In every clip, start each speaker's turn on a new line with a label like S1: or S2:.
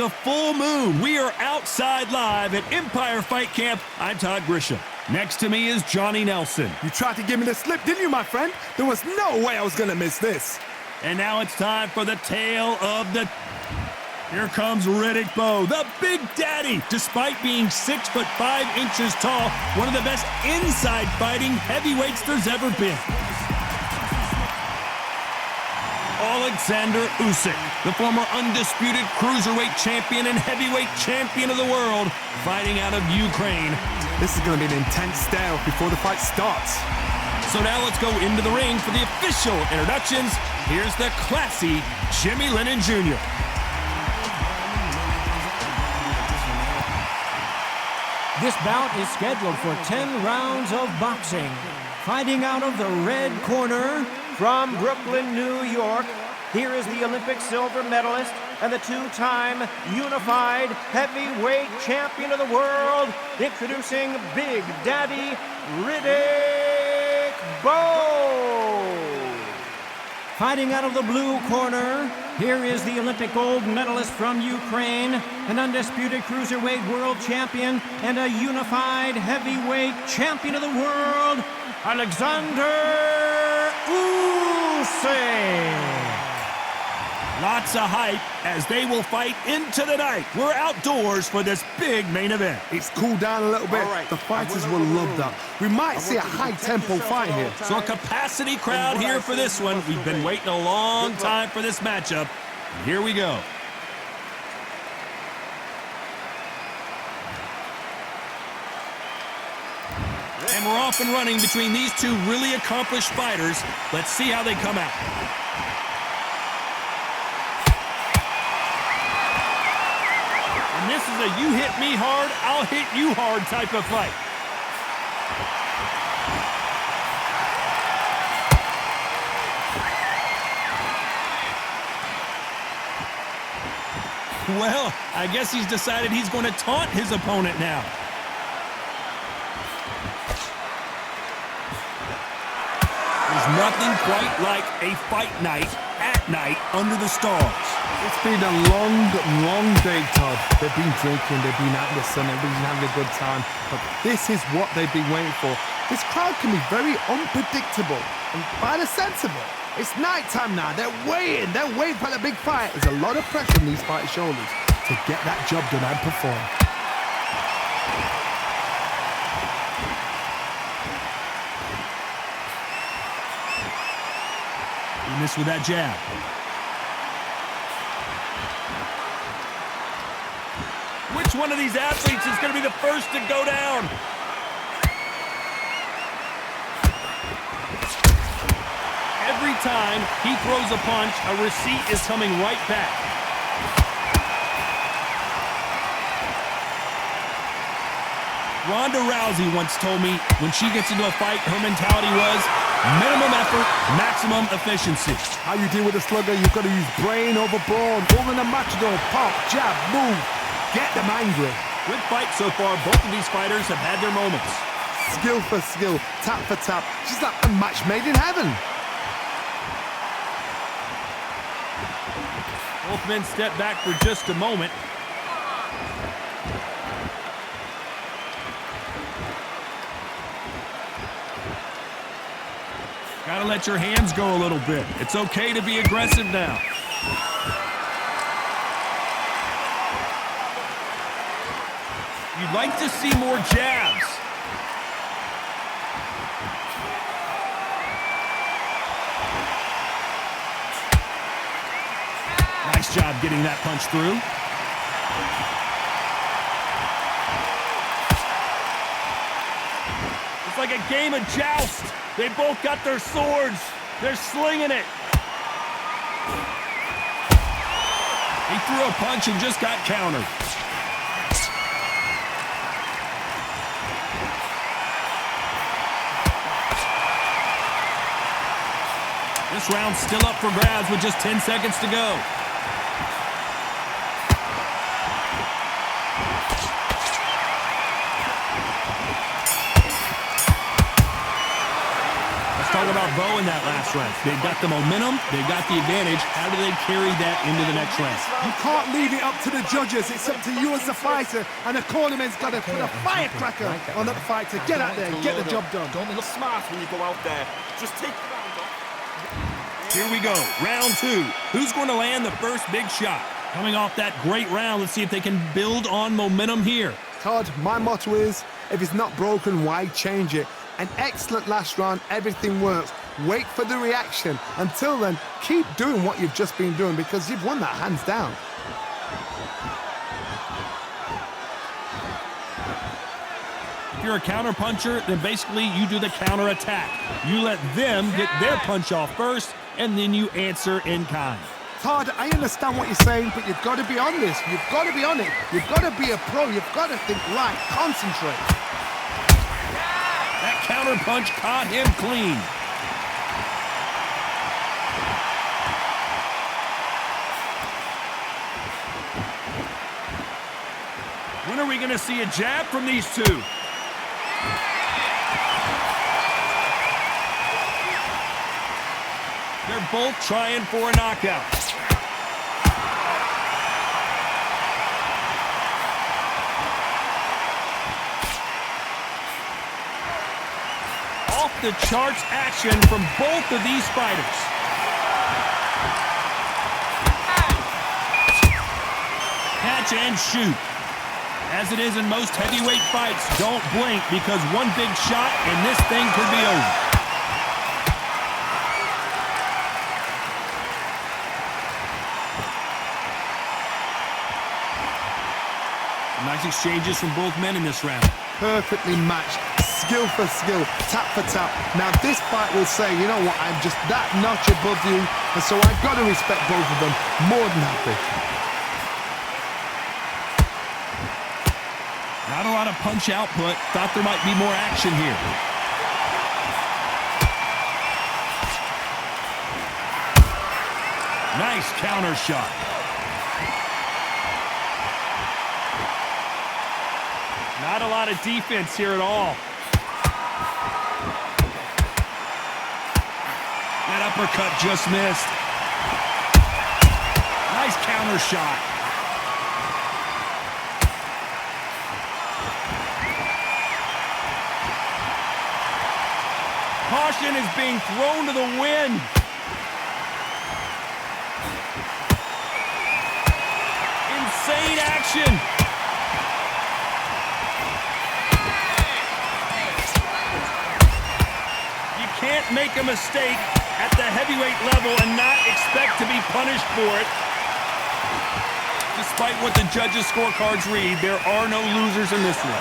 S1: The full moon. We are outside live at Empire Fight Camp. I'm Todd Grisham. Next to me is Johnny Nelson.
S2: You tried to give me the slip, didn't you, my friend? There was no way I was going to miss this.
S1: And now it's time for the tale of the... Here comes Riddick Bowe, the Big Daddy. Despite being 6'5" tall, one of the best inside fighting heavyweights there's ever been. Alexander Usyk, the former undisputed cruiserweight champion and heavyweight champion of the world, fighting out of Ukraine.
S2: This is going to be an intense stare before the fight starts.
S1: So now let's go into the ring for the official introductions. Here's the classy Jimmy Lennon Jr.
S3: This bout is scheduled for 10 rounds of boxing. Fighting out of the red corner,
S4: from Brooklyn, New York, here is the Olympic silver medalist and the two-time unified heavyweight champion of the world, introducing Big Daddy Riddick Bowe.
S3: Fighting out of the blue corner, here is the Olympic gold medalist from Ukraine, an undisputed cruiserweight world champion and a unified heavyweight champion of the world, Alexander Usyk.
S1: Lots of hype as they will fight into the night. We're outdoors for this big main event.
S2: It's cooled down a little bit. The fighters will love that. We might see a high-tempo fight here.
S1: So a capacity crowd here for this one. We've been waiting a long time for this matchup. And here we go. And we're off and running between these two really accomplished fighters. Let's see how they come out. And this is a you hit me hard, I'll hit you hard type of fight. Well, I guess he's decided he's going to taunt his opponent now. There's nothing quite like a fight night at night under the stars.
S2: It's been a long, long day, Todd. They've been drinking, they've been out in the sun, they've been having a good time. But this is what they've been waiting for. This crowd can be very unpredictable. And by the sense of it, it's nighttime now. They're waiting for the big fight. There's a lot of pressure on these fighters' shoulders to get that job done and perform.
S1: He missed with that jab. Which one of these athletes is going to be the first to go down? Every time he throws a punch, a receipt is coming right back. Ronda Rousey once told me when she gets into a fight, her mentality was minimum effort, maximum efficiency.
S2: How you deal with a slugger, you've got to use brain over brawn. All in a matador, pop, jab, move. Get them angry.
S1: Good fight so far. Both of these fighters have had their moments.
S2: Skill for skill, tap for tap. She's like a match made in heaven.
S1: Both men step back for just a moment. Gotta let your hands go a little bit. It's okay to be aggressive now. You'd like to see more jabs. Nice job getting that punch through. It's like a game of joust. They both got their swords. They're slinging it. He threw a punch and just got countered. This round's still up for grabs with just 10 seconds to go. Let's talk about Bout in that last round. They've got the momentum. They've got the advantage. How do they carry that into the next round?
S2: You can't leave it up to the judges. It's up to you as the fighter, and the cornerman's got to put a firecracker on that fighter. Get out there, get the job done.
S5: Don't look smart when you go out there. Just take the round off.
S1: Here we go, round 2. Who's going to land the first big shot? Coming off that great round, let's see if they can build on momentum here.
S2: Todd, my motto is, if it's not broken, why change it? An excellent last round, everything works. Wait for the reaction. Until then, keep doing what you've just been doing because you've won that hands down.
S1: If you're a counter puncher, then basically you do the counter attack. You let them get their punch off first, and then you answer in kind.
S2: Todd, I understand what you're saying, but you've got to be on this. You've got to be on it. You've got to be a pro. You've got to think right. Concentrate.
S1: That counter punch caught him clean. When are we going to see a jab from these two? They're both trying for a knockout. Off the charts action from both of these fighters. Catch and shoot. As it is in most heavyweight fights, don't blink because one big shot and this thing could be over. Nice exchanges from both men in this round.
S2: Perfectly matched, skill for skill, tap for tap. Now this fight will say, you know what, I'm just that notch above you, and so I've got to respect both of them. More than happy.
S1: Not a lot of punch output. Thought there might be more action here. Nice counter shot. Not a lot of defense here at all. That uppercut just missed. Nice counter shot. Caution is being thrown to the wind. Insane action. Can't make a mistake at the heavyweight level and not expect to be punished for it. Despite what the judges' scorecards read, there are no losers in this one.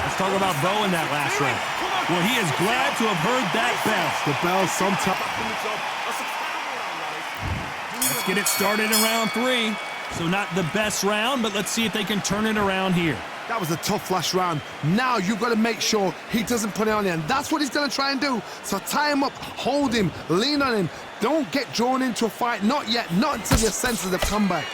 S1: Let's talk about Bout in that last round. Well, he is glad to have heard that bell.
S2: The bell sometimes.
S1: Let's get it started in round 3. So not the best round, but let's see if they can turn it around here.
S2: That was a tough last round. Now you've got to make sure he doesn't put it on you, and that's what he's going to try and do. So tie him up, hold him, lean on him. Don't get drawn into a fight. Not yet. Not until your senses have come back.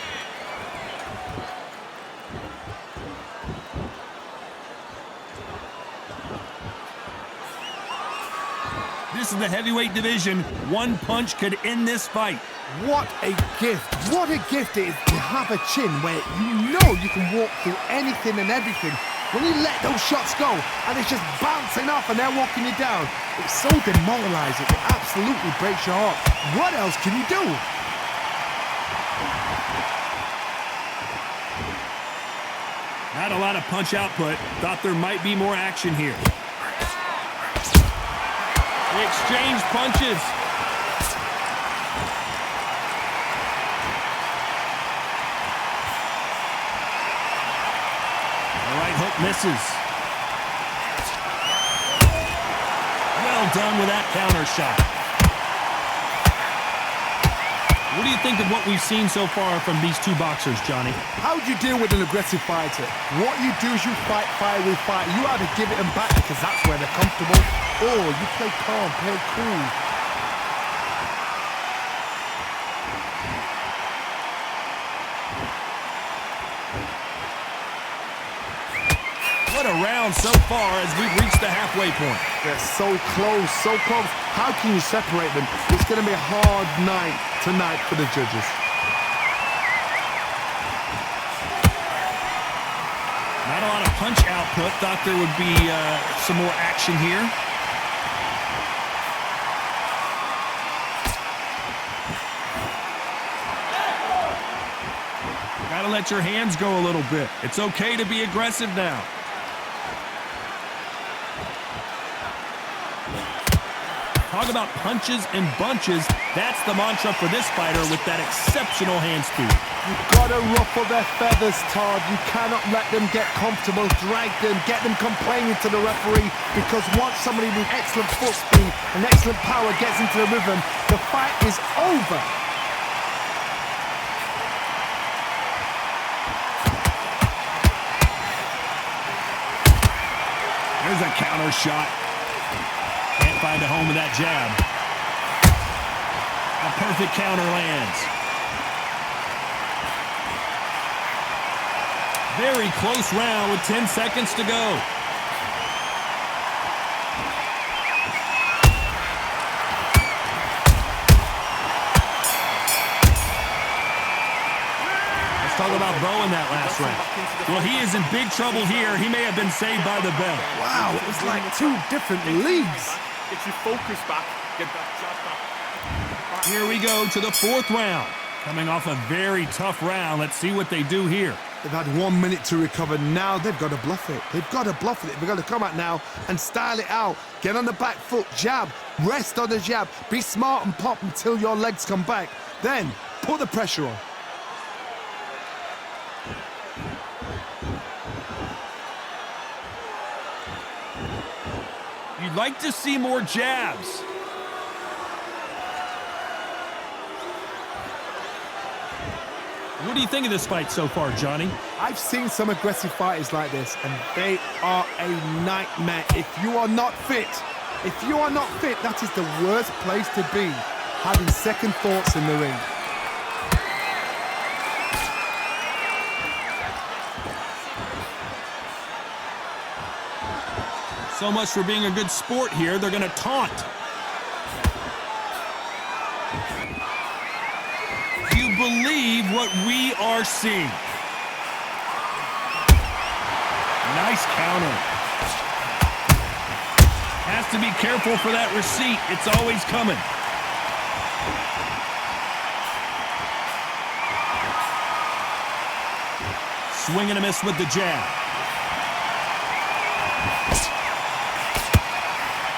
S1: This is the heavyweight division. One punch could end this fight.
S2: What a gift. What a gift it is to have a chin where you know you can walk through anything and everything. When you let those shots go and it's just bouncing off and they're walking you down, it's so demoralizing. It absolutely breaks your heart. What else can you do?
S1: Not a lot of punch output. Thought there might be more action here. They exchange punches. The right hook misses. Well done with that counter shot. What do you think of what we've seen so far from these two boxers, Johnny?
S2: How do you deal with an aggressive fighter? What you do is you fight fire with fire. You either give it them back because that's where they're comfortable, or you play calm, play cool.
S1: What a round so far as we've reached the halfway point.
S2: They're so close, so close. How can you separate them? It's going to be a hard night tonight for the judges.
S1: Not a lot of punch output. Thought there would be some more action here. Gotta let your hands go a little bit. It's okay to be aggressive now. Talk about punches and bunches. That's the mantra for this fighter with that exceptional hand speed.
S2: You've got to ruffle their feathers, Todd. You cannot let them get comfortable, drag them, get them complaining to the referee, because once somebody with excellent foot speed and excellent power gets into the rhythm, the fight is over.
S1: There's a counter shot. Can't find a home with that jab. A perfect counter lands. Very close round with 10 seconds to go. Let's talk about Bout in that last round. Well, he is in big trouble here. He may have been saved by the bell.
S2: Wow, it was like two different leagues.
S5: Get your focus back. Get that jab back.
S1: Here we go to the fourth round. Coming off a very tough round. Let's see what they do here.
S2: They've had 1 minute to recover. Now they've got to bluff it. They've got to bluff it. They've got to come out now and style it out. Get on the back foot, jab, rest on the jab. Be smart and pop until your legs come back. Then put the pressure on.
S1: You'd like to see more jabs. What do you think of this fight so far, Johnny?
S2: I've seen some aggressive fighters like this, and they are a nightmare. If you are not fit, that is the worst place to be, having second thoughts in the ring.
S1: So much for being a good sport here. They're going to taunt. Do you believe what we are seeing? Nice counter. Has to be careful for that receipt. It's always coming. Swing and a miss with the jab.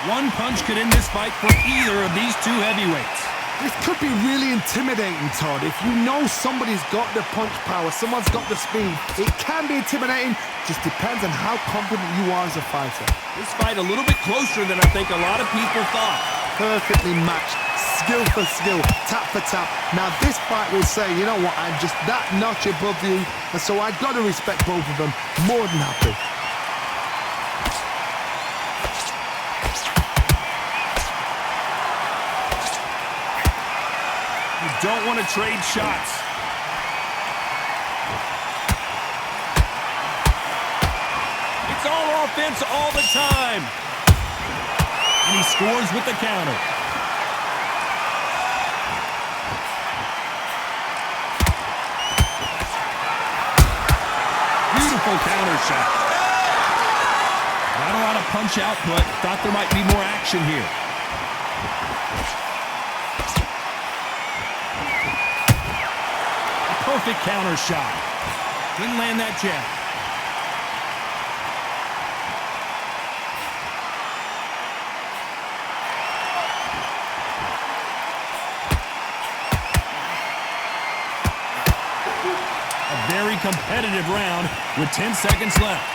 S1: One punch could end this fight for either of these two heavyweights.
S2: This could be really intimidating, Todd. If you know somebody's got the punch power, someone's got the speed, it can be intimidating. Just depends on how confident you are as a fighter.
S1: This fight a little bit closer than I think a lot of people thought.
S2: Perfectly matched, skill for skill, tap for tap. Now this fight will say, you know what, I'm just that notch above you, and so I've got to respect both of them. More than happy.
S1: Don't want to trade shots. It's all offense all the time. And he scores with the counter. Beautiful counter shot. Not a lot of punch output. Thought there might be more action here. Perfect counter shot. Didn't land that jab. A very competitive round with 10 seconds left.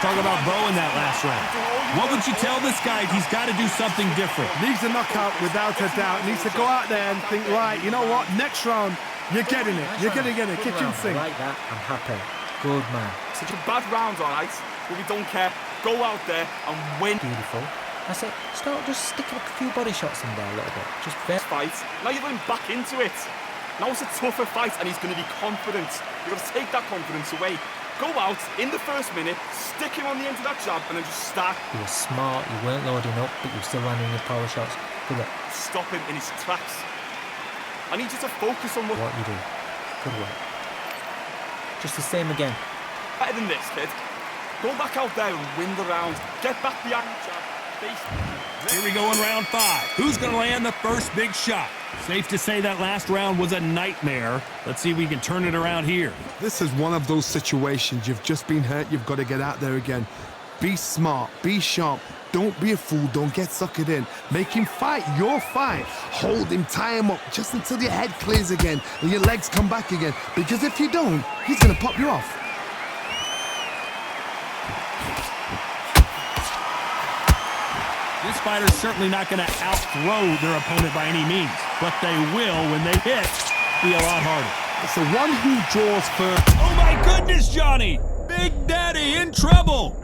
S1: Talk about Bout in that last round. What would you tell this guy? He's got to do something different.
S2: Needs a knockout without a doubt. Needs to go out there and think, right, you know what? Next round, you're getting it. You're going to get it. Kitchen sink.
S6: I like that. I'm happy. Good man.
S5: Such a bad round, all right? But we don't care. Go out there and win.
S6: Beautiful. I said, start just sticking a few body shots in there a little bit. Just
S5: fight. Now you're going back into it. Now it's a tougher fight and he's going to be confident. You've got to take that confidence away. Go out in the first minute, stick him on the end of that jab and then just start.
S6: You were smart, you weren't loading up, but you were still landing your power shots. Good work.
S5: Stop him in his tracks. I need you to focus on what
S6: you do. Good work. Just the same again.
S5: Better than this, kid. Go back out there and win the round. Get back behind the jab.
S1: Here we go in round 5. Who's going to land the first big shot? Safe to say that last round was a nightmare. Let's see if we can turn it around here.
S2: This is one of those situations. You've just been hurt. You've got to get out there again. Be smart. Be sharp. Don't be a fool. Don't get suckered in. Make him fight your fight. Hold him. Tie him up just until your head clears again and your legs come back again. Because if you don't, he's going to pop you off.
S1: This fighter's certainly not going to out-throw their opponent by any means, but they will, when they hit, be a lot harder.
S2: It's the one who draws first.
S1: Oh my goodness, Johnny! Big Daddy in trouble!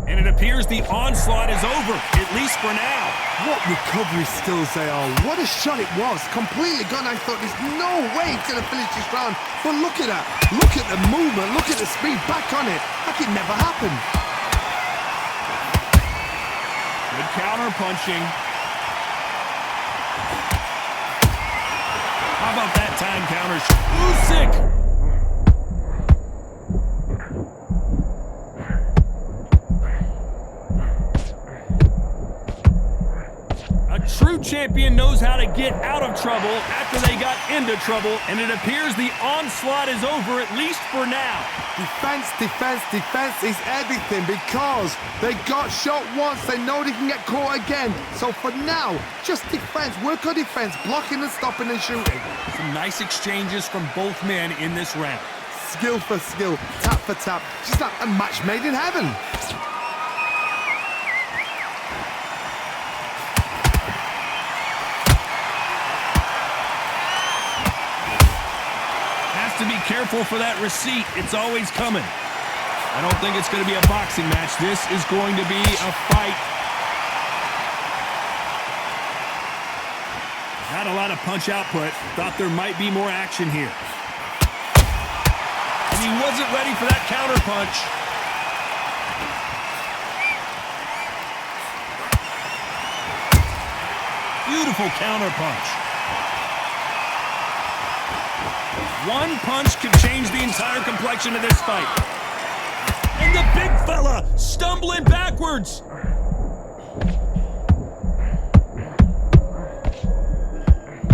S1: And it appears the onslaught is over, at least for now.
S2: What recovery skills they are. What a shot it was. Completely gone. I thought there's no way he's going to finish this round. But look at that. Look at the movement. Look at the speed. Back on it. Like it never happened.
S1: Good counter punching. How about that time counter? Ooh, sick! True champion knows how to get out of trouble after they got into trouble, and it appears the onslaught is over, at least for now.
S2: Defense, defense, defense is everything because they got shot once. They know they can get caught again. So for now, just defense. Work on defense, blocking and stopping and shooting.
S1: Some nice exchanges from both men in this round.
S2: Skill for skill, tap for tap. Just like a match made in heaven.
S1: To be careful for that receipt. It's always coming. I don't think it's going to be a boxing match. This is going to be a fight. Not a lot of punch output. Thought there might be more action here. And he wasn't ready for that counter punch. Beautiful counter punch. One punch could change the entire complexion of this fight. And the big fella stumbling backwards.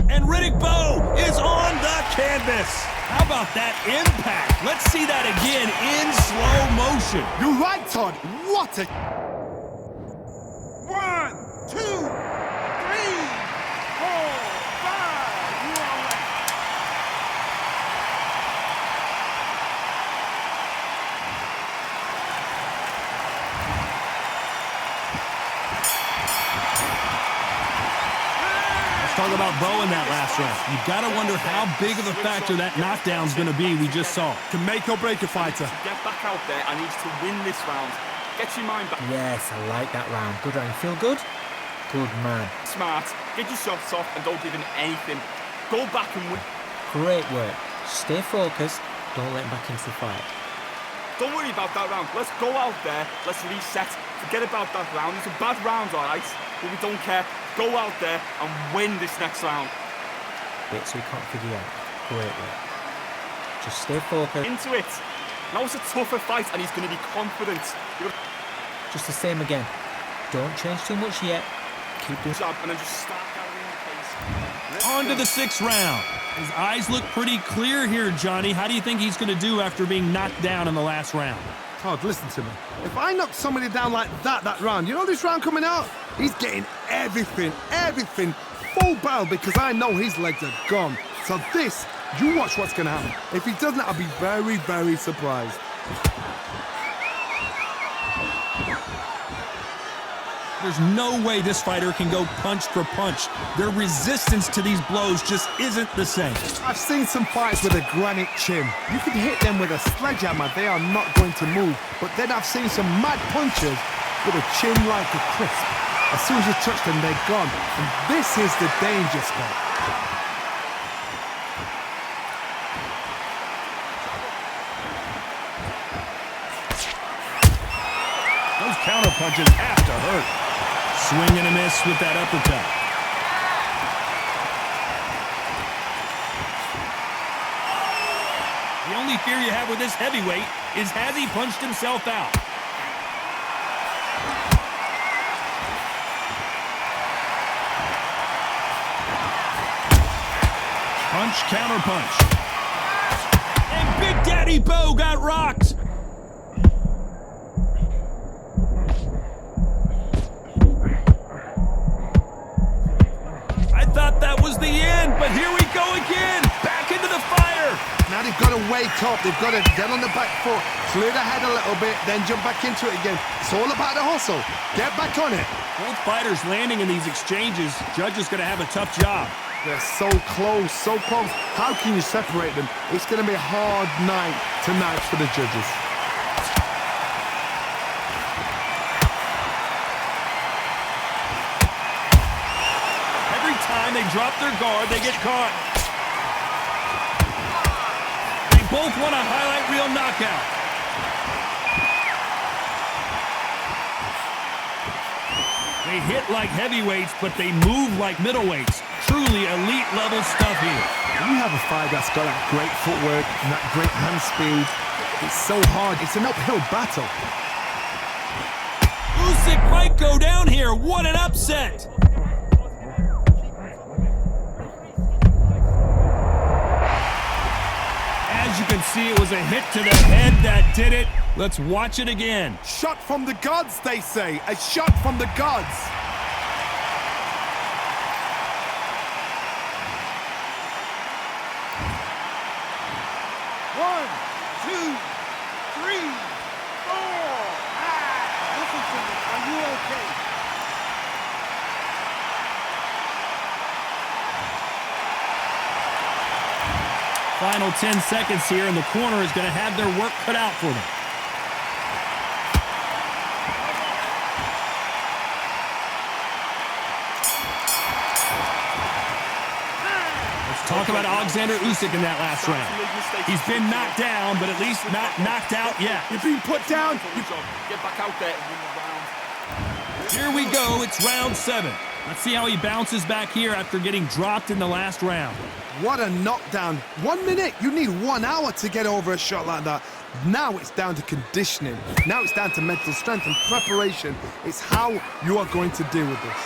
S1: And Riddick Bowe is on the canvas. How about that impact? Let's see that again in slow motion.
S2: You're right, Todd. What a...
S5: 1, 2, 3, 4, 5. You are right.
S1: Talk about Bowe in that last round. You've got to wonder how big of a factor that knockdown's going to be we just saw.
S2: To make or break a fighter.
S5: Get back out there. I need you to win this round. Get your mind back.
S6: Yes, I like that round. Good round. Feel good? Good man.
S5: Smart. Get your shots off and don't give him anything. Go back and win.
S6: Great work. Stay focused. Don't let him back into the fight.
S5: Don't worry about that round. Let's go out there. Let's reset. Forget about that round. It's a bad round, all right? But we don't care. Go out there and win this next round.
S6: Bits we can't figure out. Great work. Just stay focused.
S5: Into it. Now it's a tougher fight and he's going to be confident.
S6: Just the same again. Don't change too much yet. Keep doing
S5: jab and then just start gathering the pace.
S1: On to the 6th round. His eyes look pretty clear here, Johnny. How do you think he's going to do after being knocked down in the last round?
S2: Todd, listen to me. If I knock somebody down like that round, you know this round coming out? He's getting everything, full barrel because I know his legs are gone. So this, you watch what's going to happen. If he doesn't, I'll be very, very surprised.
S1: There's no way this fighter can go punch for punch. Their resistance to these blows just isn't the same.
S2: I've seen some fights with a granite chin. You can hit them with a sledgehammer, they are not going to move. But then I've seen some mad punchers with a chin like a crisp. As soon as you touch them, they're gone. And this is the danger spot.
S1: Those counter punches have to hurt. Swing and a miss with that uppercut. The only fear you have with this heavyweight is, has he punched himself out? Punch, counter punch. And Big Daddy Bout got rocked. I thought that was the end, but here we go again. Back into the fire.
S2: Now they've got to wake up, they've got to get on the back foot, clear the head a little bit, then jump back into it again. It's all about the hustle. Get back on it.
S1: Both fighters landing in these exchanges. Judge is going to have a tough job.
S2: They're so close, so close. How can you separate them? It's going to be a hard night tonight for the judges.
S1: Every time they drop their guard, they get caught. They both want a highlight reel knockout. They hit like heavyweights, but they move like middleweights. Truly elite level stuff here.
S2: When you have a fight that's got that great footwork and that great hand speed, it's so hard. It's an uphill battle.
S1: Usyk might go down here. What an upset. As you can see, it was a hit to the head that did it. Let's watch it again.
S2: Shot from the gods, they say. A shot from the gods.
S7: One, two, three, four. Listen to me. Are you okay?
S1: Final 10 seconds here, and the corner is going to have their work cut out for them. Let's talk about Alexander Usyk in that last round. He's been knocked down, but at least not knocked out yet.
S2: You've been put down.
S5: Get back out there and win the round.
S1: Here we go. It's round 7. Let's see how he bounces back here after getting dropped in the last round.
S2: What a knockdown. 1 minute. You need 1 hour to get over a shot like that. Now it's down to conditioning. Now it's down to mental strength and preparation. It's how you are going to deal with this.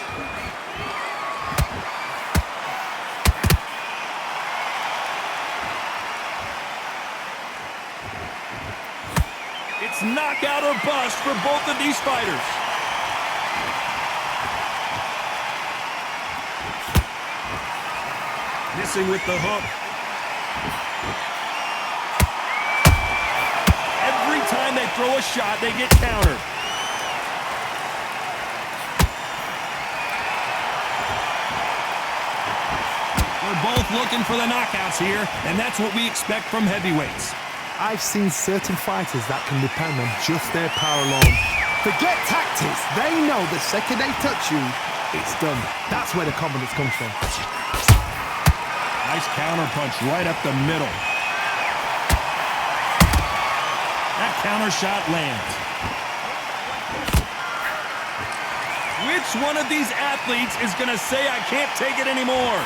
S1: It's knockout or bust for both of these fighters. Missing with the hook. Every time they throw a shot, they get countered. They're both looking for the knockouts here, and that's what we expect from heavyweights.
S2: I've seen certain fighters that can depend on just their power alone. Forget tactics. They know the second they touch you, it's done. That's where the confidence comes from.
S1: Nice counter punch right up the middle. That counter shot lands. Which one of these athletes is going to say, I can't take it anymore?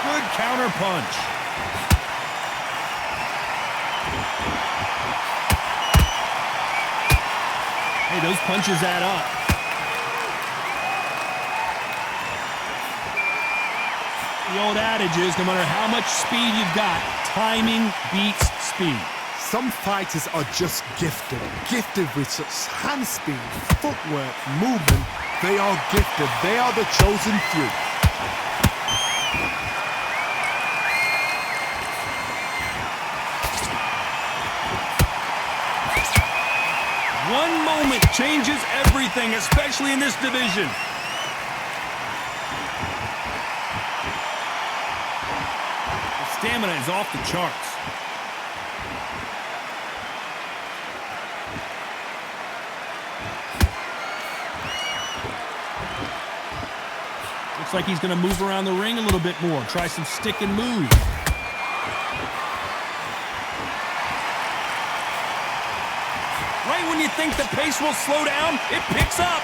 S1: Good counter punch. Hey, those punches add up. The old adage is, no matter how much speed you've got, timing beats speed.
S2: Some fighters are just gifted. Gifted with such hand speed, footwork, movement. They are gifted. They are the chosen few.
S1: One moment changes everything, especially in this division. The stamina is off the charts. Looks like he's going to move around the ring a little bit more. Try some stick and move. Right when you think the pace will slow down, it picks up.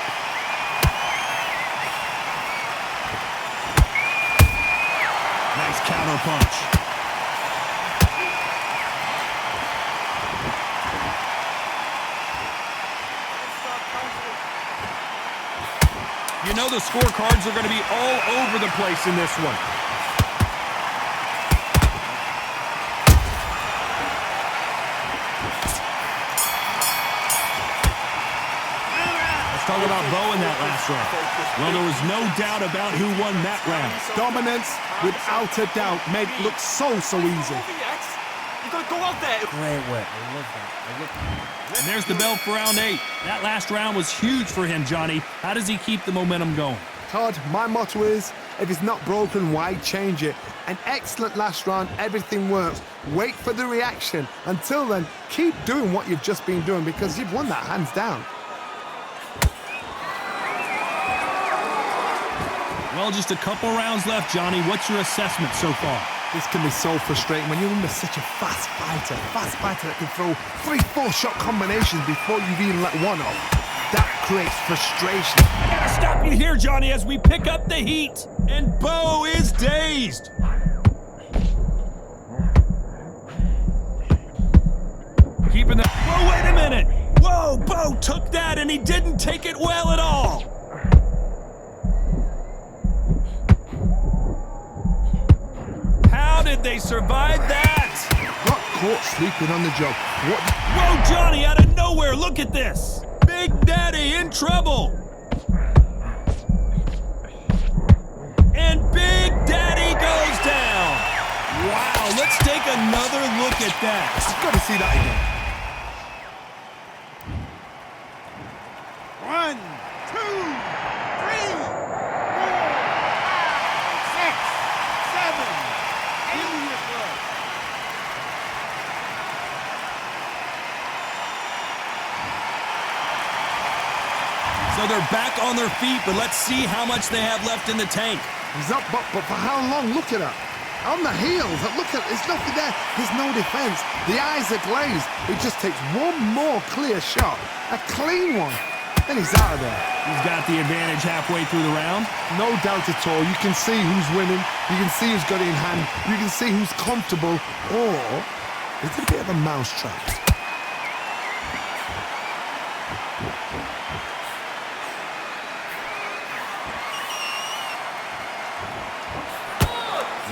S1: Nice counter punch. You know the scorecards are going to be all over the place in this one. Let's talk about Bout in that last round. Well, there was no doubt about who won that round.
S2: Dominance, without a doubt, made it look so easy.
S5: You've got to go out there.
S6: Great work. I love that. I love that.
S1: And there's the bell for round 8. That last round was huge for him, Johnny. How does he keep the momentum going?
S2: Todd, my motto is, if it's not broken, why change it? An excellent last round, everything works. Wait for the reaction. Until then, keep doing what you've just been doing because you've won that hands down.
S1: Well, just a couple rounds left, Johnny. What's your assessment so far?
S2: This can be so frustrating when you're under such a fast fighter that can throw 3-4 shot combinations before you've even let one off. That creates frustration.
S1: I gotta stop you here, Johnny, as we pick up the heat. And Bout is dazed. Keeping the... Whoa, wait a minute. Whoa, Bout took that and he didn't take it well at all. How did they survive that?
S2: Got caught sleeping on the job. What?
S1: Whoa, Johnny, out of nowhere, look at this. Big Daddy in trouble. And Big Daddy goes down. Wow, let's take another look at that.
S2: I've got to see that again.
S7: 1, 2, 3, 4, 5, 6, 7. In your blood.
S1: So they're back on their feet, but let's see how much they have left in the tank.
S2: He's up, but for how long? Look at that. On the heels. Look at, there's nothing there. There's no defense. The eyes are glazed. It just takes one more clear shot. A clean one. Then he's out of there.
S1: He's got the advantage halfway through the round.
S2: No doubt at all. You can see who's winning. You can see who's got it in hand. You can see who's comfortable. Or it's a bit of a mousetrap.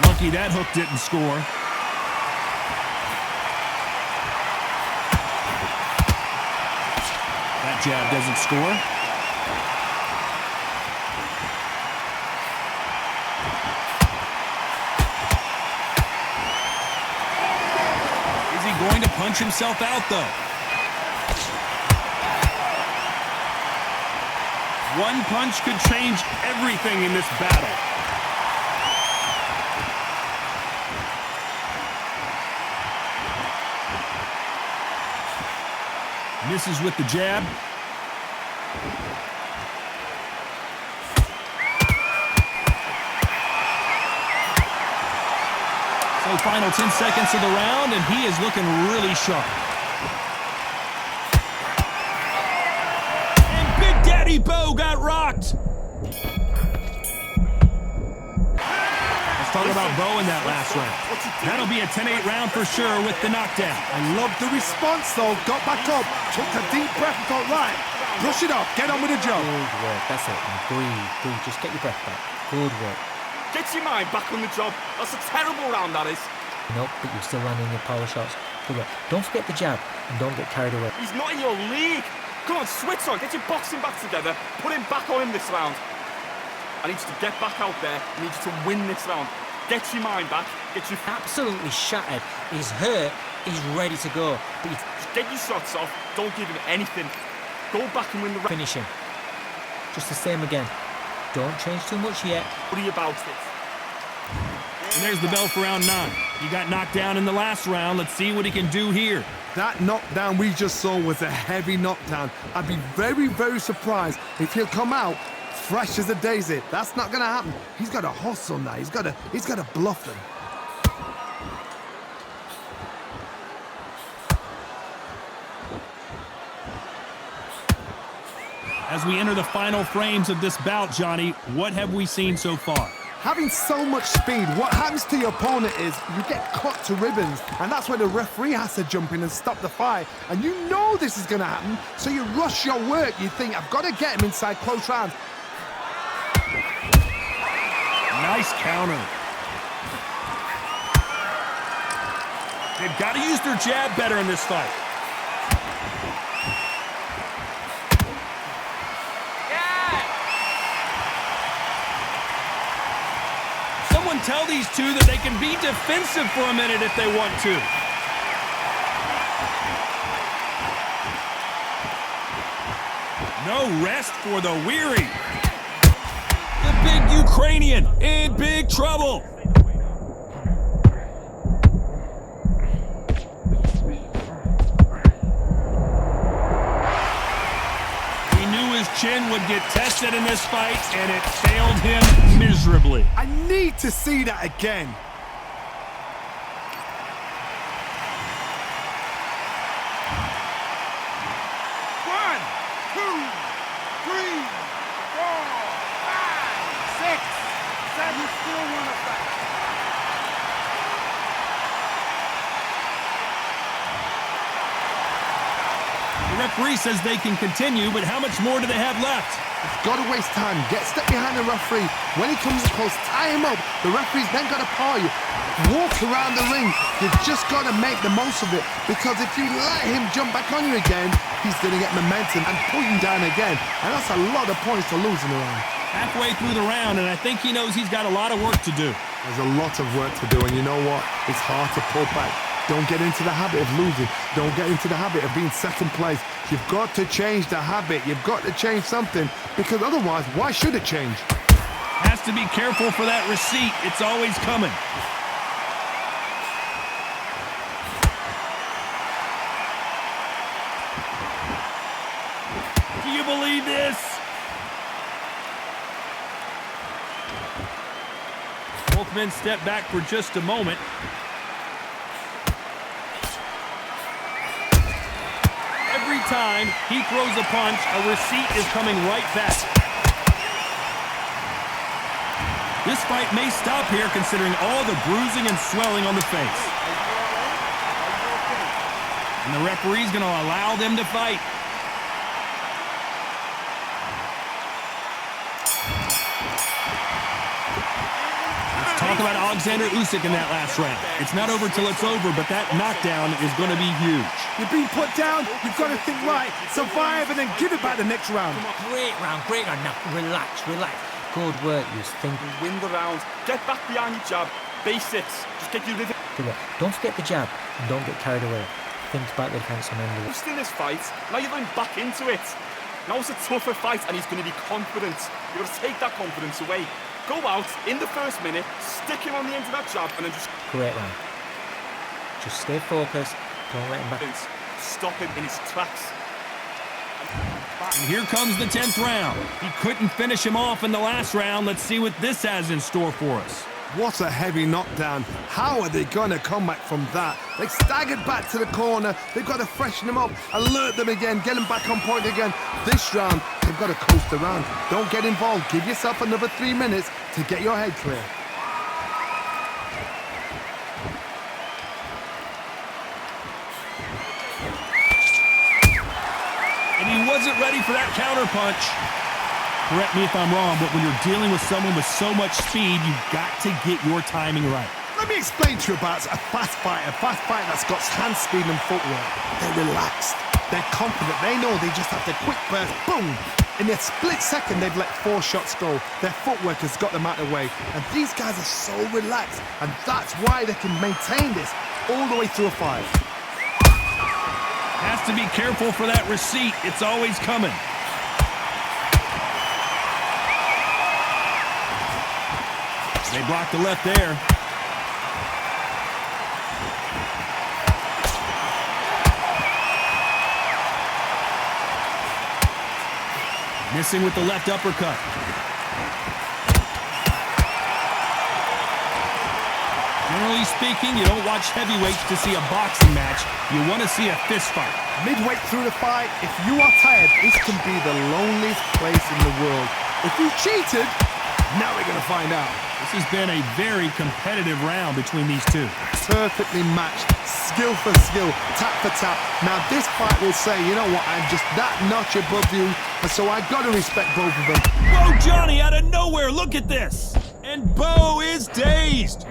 S1: Lucky that hook didn't score. That jab doesn't score. Is he going to punch himself out, though? One punch could change everything in this battle. Misses with the jab. So final 10 seconds of the round, and he is looking really sharp. And Big Daddy Bout got rocked. Let's talk about Bout in that last round. That'll be a 10-8 round for sure with the knockdown.
S2: I love the response, though. Got back up, took a deep breath and thought, right, brush it off, get on with the job.
S6: Good work. That's it. And breathe. Just get your breath back. Good work.
S5: Get your mind back on the job. That's a terrible round, that is.
S6: Nope, but you're still landing your power shots. Good work. Don't forget the jab and don't get carried away.
S5: He's not in your league. Come on, switch on. Get your boxing back together. Put him back on him this round. I need you to get back out there. I need you to win this round. Get your mind back. Get your...
S6: Absolutely shattered. He's hurt. He's ready to go. But
S5: Just get your shots off. Don't give him anything. Go back and win the round.
S6: Finish him. Just the same again. Don't change too much yet.
S5: Worry about it.
S1: And there's the bell for round 9. He got knocked down in the last round. Let's see what he can do here.
S2: That knockdown we just saw was a heavy knockdown. I'd be very, very surprised if he'll come out fresh as a daisy. That's not going to happen. He's got to hustle now. He's got to bluff them.
S1: As we enter the final frames of this bout, Johnny, what have we seen so far?
S2: Having so much speed, what happens to your opponent is you get cut to ribbons, and that's where the referee has to jump in and stop the fight. And you know this is going to happen, so you rush your work. You think, I've got to get him inside close rounds.
S1: Nice counter. They've got to use their jab better in this fight. Someone tell these two that they can be defensive for a minute if they want to. No rest for the weary. The big Ukrainian in big trouble. He knew his chin would get tested in this fight, and it failed him miserably.
S2: I need to see that again.
S7: One, two, three, 4, 5, 6, 7. You still want to fight?
S1: The referee says they can continue, but how much more do they have left?
S2: You've got to waste time. Get step behind the referee. When he comes close, tie him up. The referee's then got to paw you. Walk around the ring. You've just got to make the most of it, because if you let him jump back on you again, he's going to get momentum and pull you down again. And that's a lot of points to lose in the round.
S1: Halfway through the round, and I think he knows he's got a lot of work to do.
S2: There's a lot of work to do, and you know what? It's hard to pull back. Don't get into the habit of losing. Don't get into the habit of being second place. You've got to change the habit. You've got to change something, because otherwise, why should it change?
S1: Has to be careful for that receipt. It's always coming. Do you believe this? Both men step back for just a moment. Every time he throws a punch, a receipt is coming right back. This fight may stop here considering all the bruising and swelling on the face. And the referee's going to allow them to fight. Talk about Alexander Usyk in that last round. It's not over till it's over, but that knockdown is going to be huge.
S2: You've been put down, you've got to think right, survive, and then give it back the next round.
S6: Great round, great round. Now, relax, relax. Good work, you think.
S5: Win the round. Get back behind your jab. Basics. Just get your rhythm.
S6: Don't forget the jab, and don't get carried away. Think about the defense on end of it.
S5: Just in this fight, now you're going back into it. Now it's a tougher fight, and he's going to be confident. You've got to take that confidence away. Go out in the first minute, stick him on the end of that jab, and then just...
S6: Great round. Just stay focused. Don't let him back.
S5: Stop him in his tracks.
S1: And here comes the 10th round. He couldn't finish him off in the last round. Let's see what this has in store for us.
S2: What a heavy knockdown. How are they going to come back from that? They staggered back to the corner. They've got to freshen them up, alert them again, get them back on point again. This round, they've got to coast around. Don't get involved. Give yourself another 3 minutes to get your head clear.
S1: And he wasn't ready for that counter punch. Correct me if I'm wrong, but when you're dealing with someone with so much speed, you've got to get your timing right.
S2: Let me explain to you about a fast fighter that's got hand speed and footwork. They're relaxed. They're confident. They know they just have to quick burst, boom. In a split second, they've let 4 shots go. Their footwork has got them out of the way. And these guys are so relaxed. And that's why they can maintain this all the way through a fight.
S1: Has to be careful for that receipt. It's always coming. They blocked the left there. Missing with the left uppercut. Generally speaking, you don't watch heavyweights to see a boxing match. You want to see a fist fight.
S2: Midway through the fight, if you are tired, this can be the loneliest place in the world. If you cheated, now we're going to find out.
S1: This has been a very competitive round between these two.
S2: Perfectly matched, skill for skill, tap for tap. Now this fight will say, you know what, I'm just that notch above you, and so I got to respect both of them.
S1: Whoa, Johnny, out of nowhere, look at this. And Bo is dazed.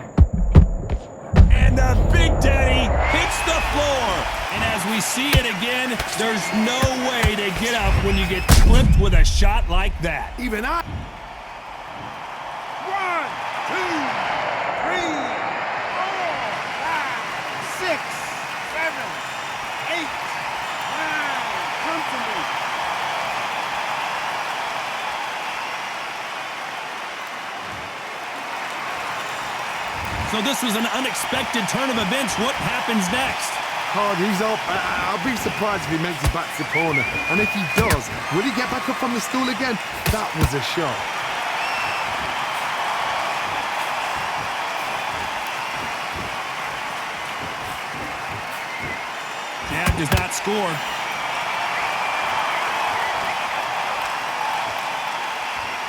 S1: And the Big Daddy hits the floor. And as we see it again, there's no way to get up when you get clipped with a shot like that.
S2: Even I...
S7: 1, 2, 3, 4, 5, 6, 7, 8, 9, come to me.
S1: So this was an unexpected turn of events. What happens next?
S2: He's up. I'll be surprised if he makes it back to the corner. And if he does, will he get back up from the stool again? That was a shot.
S1: Jab does not score.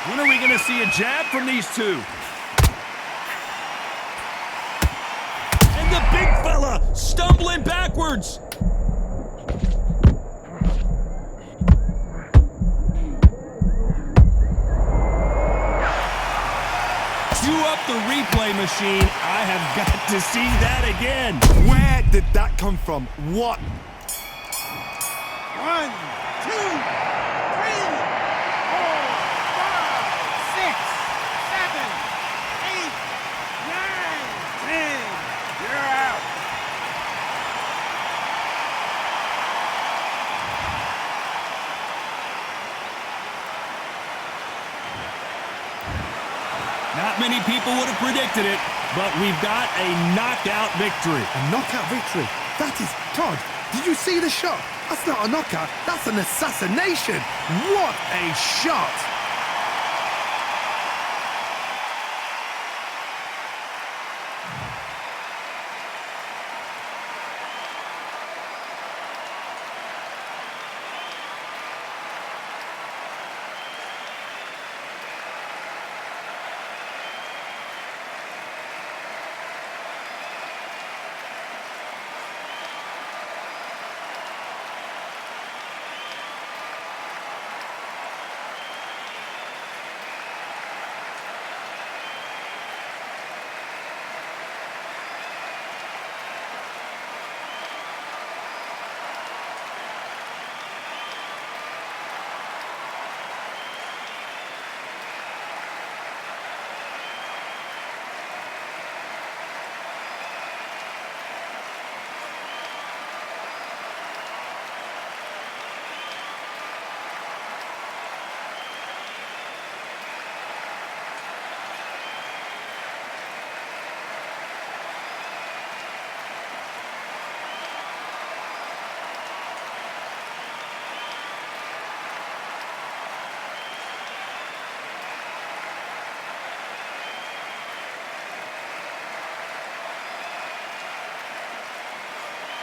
S1: When are we going to see a jab from these two? And the big fella stumbling backwards. Cue up the replay machine. I have got to see that again.
S2: Where did that come from? What?
S7: 1, 2, 3, 4, 5, 6, 7, 8, 9, 10. You're out.
S1: Not many people would have predicted it, but we've got a knockout victory.
S2: A knockout victory. That is... Todd, did you see the shot? That's not a knockout. That's an assassination. What a shot.